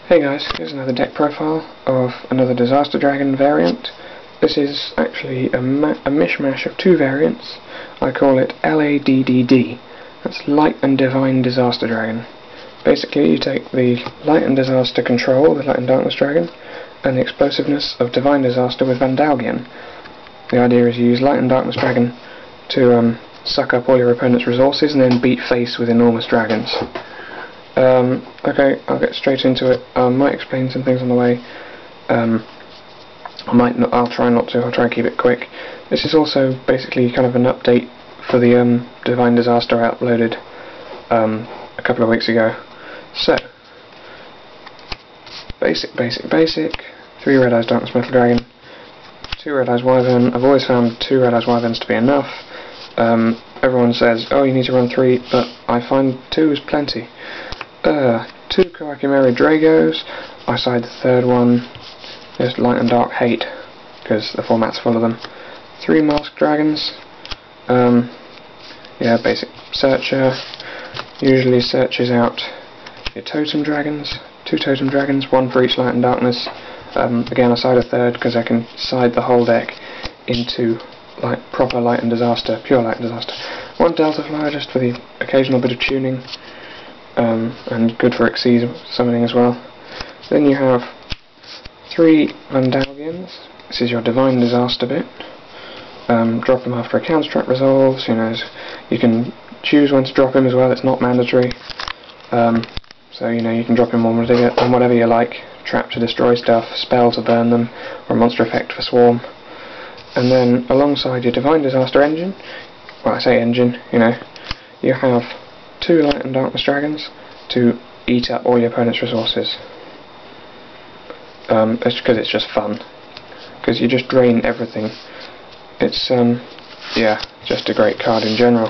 Hey guys, here's another deck profile of another Disaster Dragon variant. This is actually a mishmash of two variants. I call it LaDDD. That's Light and Divine Disaster Dragon. Basically, you take the Light and Disaster control, the Light and Darkness Dragon, and the explosiveness of Divine Disaster with Vandalgian. The idea is you use Light and Darkness Dragon to suck up all your opponent's resources and then beat face with enormous dragons. Okay, I'll get straight into it. I might explain some things on the way. I'll try not to. I'll try and keep it quick. This is also basically kind of an update for the Divine Disaster I uploaded a couple of weeks ago. So, basic. 3 Red Eyes Darkness Metal Dragon, 2 Red Eyes Wyvern. I've always found 2 Red Eyes Wyverns to be enough. Everyone says, oh, you need to run 3, but I find 2 is plenty. 2 Koakimeri Dragos. I side the third one. Just Light and Dark Hate, because the format's full of them. 3 Masked Dragons. Yeah, basic searcher. Usually searches out your Totem Dragons. 2 Totem Dragons, 1 for each Light and Darkness. Again, I side a third because I can side the whole deck into proper Light and Disaster, pure Light and Disaster. 1 Delta Flyer just for the occasional bit of tuning. And good for Xyz summoning as well. Then you have 3 Vandalgians. This is your Divine Disaster bit. Drop them after a counter-trap resolves. You know, you can choose when to drop him as well. It's not mandatory. So you know you can drop him on whatever you like. Trap to destroy stuff, spell to burn them, or a monster effect for swarm. And then alongside your Divine Disaster engine, well, I say engine, you know, you have 2 Light and Darkness Dragons to eat up all your opponent's resources. It's because it's just fun. Because you just drain everything. It's, yeah, just a great card in general.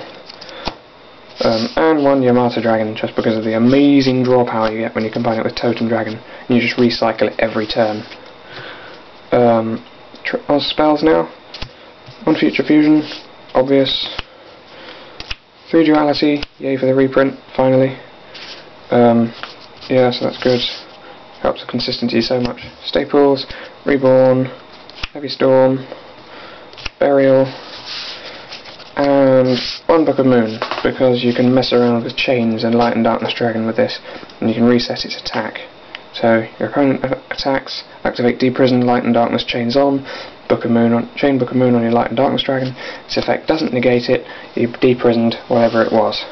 And 1 Yamata Dragon, just because of the amazing draw power you get when you combine it with Totem Dragon. And you just recycle it every turn. On spells now. 1 Future Fusion, obvious. 3 Duality, yay for the reprint, finally. Yeah, so that's good. Helps with consistency so much. Staples, Reborn, Heavy Storm, Burial, and 1 Book of Moon, because you can mess around with chains and Light and Darkness Dragon with this, and you can reset its attack. So your opponent attacks, activate Deprison, Light and Darkness chains on, chain Book of Moon on your Light and Darkness Dragon. Its effect doesn't negate it, you deprisoned whatever it was.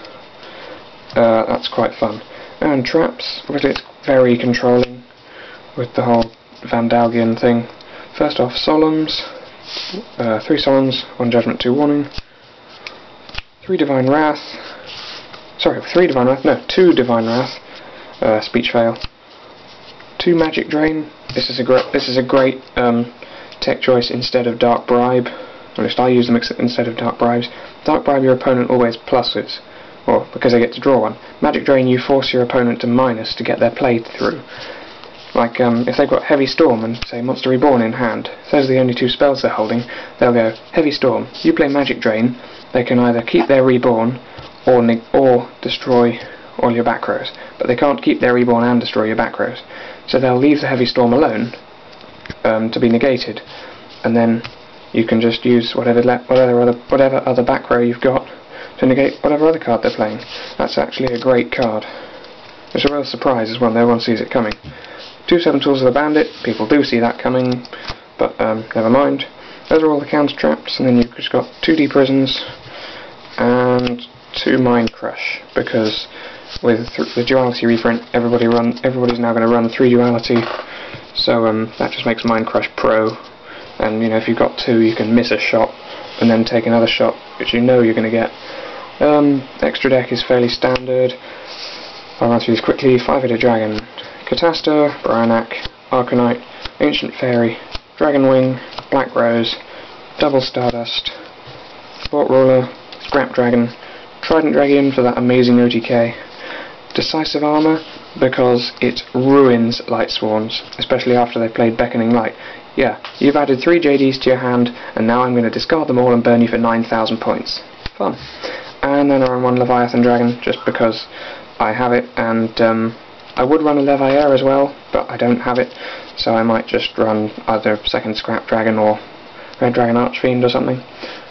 That's quite fun. And traps, obviously it's very controlling with the whole Vandalgian thing. First off, Solemns, 3 Solemns, 1 Judgment, 2 Warning, 3 Divine Wrath, sorry, 3 Divine Wrath, no, 2 Divine Wrath, speech fail, 2 Magic Drain. This is a great tech choice instead of Dark Bribe. At least I use them instead of Dark Bribes. Dark Bribe your opponent always pluses, or because they get to draw 1. Magic Drain you force your opponent to minus to get their play through. Like if they've got Heavy Storm and say Monster Reborn in hand, if those are the only 2 spells they're holding, they'll go Heavy Storm. You play Magic Drain, they can either keep their Reborn or destroy all your back rows, but they can't keep their Reborn and destroy your back rows. So they'll leave the Heavy Storm alone to be negated, and then you can just use whatever other back row you've got to negate whatever other card they're playing. That's actually a great card. It's a real surprise as well, no one sees it coming. 2 7 Tools of the Bandit, people do see that coming, but never mind. Those are all the counter traps, and then you've just got 2 Deprisons and 2 Mind Crush, because with the Duality reprint, everybody's now going to run 3 Duality, so that just makes Mind Crush pro. And you know, if you've got 2, you can miss a shot and then take another shot, which you know you're going to get. Extra deck is fairly standard. I'll run through these quickly. 5-Headed Dragon, Catastor, Bryanak, Arcanite, Ancient Fairy, Dragon Wing, Black Rose, Double Stardust, Sport Ruler, Scrap Dragon, Trident Dragon for that amazing OTK, Decisive Armor because it ruins Light Swarms, especially after they've played Beckoning Light. Yeah, you've added 3 JDs to your hand, and now I'm going to discard them all and burn you for 9,000 points. Fun. And then I run 1 Leviathan Dragon, just because I have it, and I would run a Levair as well, but I don't have it, so I might just run either second Scrap Dragon or Red Dragon Archfiend or something.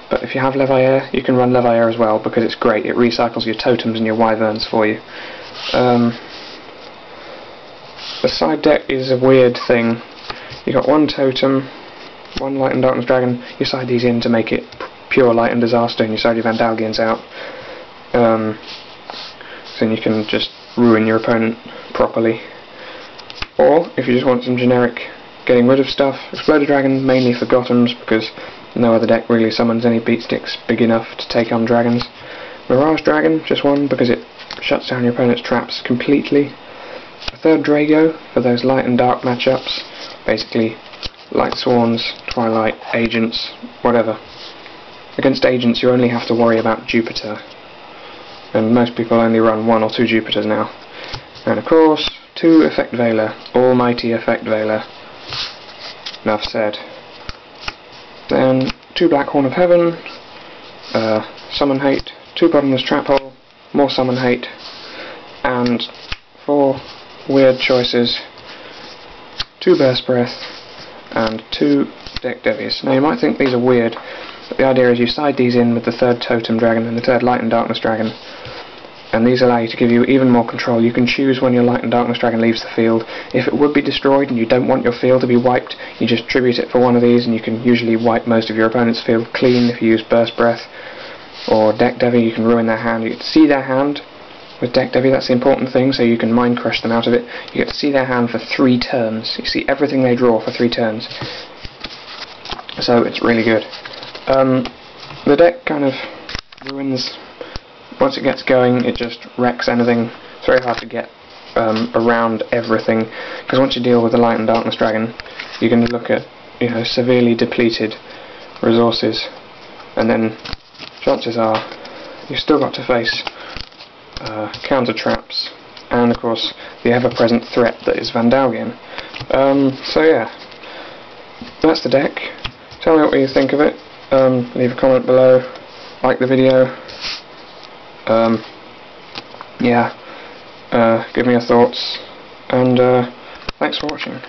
But if you have Levair, you can run Levair as well, because it's great. It recycles your totems and your wyverns for you. The side deck is a weird thing. You got one totem, one Light and Darkness Dragon. You side these in to make it pure Light and Disaster, and you side your Vandalgians out. So you can just ruin your opponent properly. Or, if you just want some generic getting rid of stuff, Exploded Dragon, mainly for Gothams, because no other deck really summons any beatsticks big enough to take on dragons. Mirage Dragon, just one, because it shuts down your opponent's traps completely. A third Drago, for those light and dark matchups. Basically, Light Swans, Twilight, Agents, whatever. Against Agents you only have to worry about Jupiter, and most people only run 1 or 2 Jupiters now. And of course, 2 Effect Veiler, almighty Effect Veiler. Enough said. Then 2 Black Horn of Heaven, Summon Hate, 2 Bottomless Trap Hole, more Summon Hate, and 4 weird choices, 2 Burst Breath, and 2 Deck Devies. Now you might think these are weird, but the idea is you side these in with the 3rd Totem Dragon and the 3rd Light and Darkness Dragon, and these allow you to give you even more control. You can choose when your Light and Darkness Dragon leaves the field. If it would be destroyed and you don't want your field to be wiped, you just tribute it for one of these, and you can usually wipe most of your opponent's field clean if you use Burst Breath. Or Deck Devi, you can ruin their hand. You get to see their hand with Deck Devi, that's the important thing, so you can Mind Crush them out of it. You get to see their hand for 3 turns. You see everything they draw for 3 turns. So it's really good. The deck kind of ruins, once it gets going, it just wrecks anything. It's very hard to get around everything, because once you deal with the Light and Darkness Dragon, you're going to look at, severely depleted resources, and then chances are you've still got to face counter traps, and of course the ever-present threat that is Vandalgian. So yeah, that's the deck. Tell me what you think of it. Leave a comment below, like the video, give me your thoughts, and thanks for watching.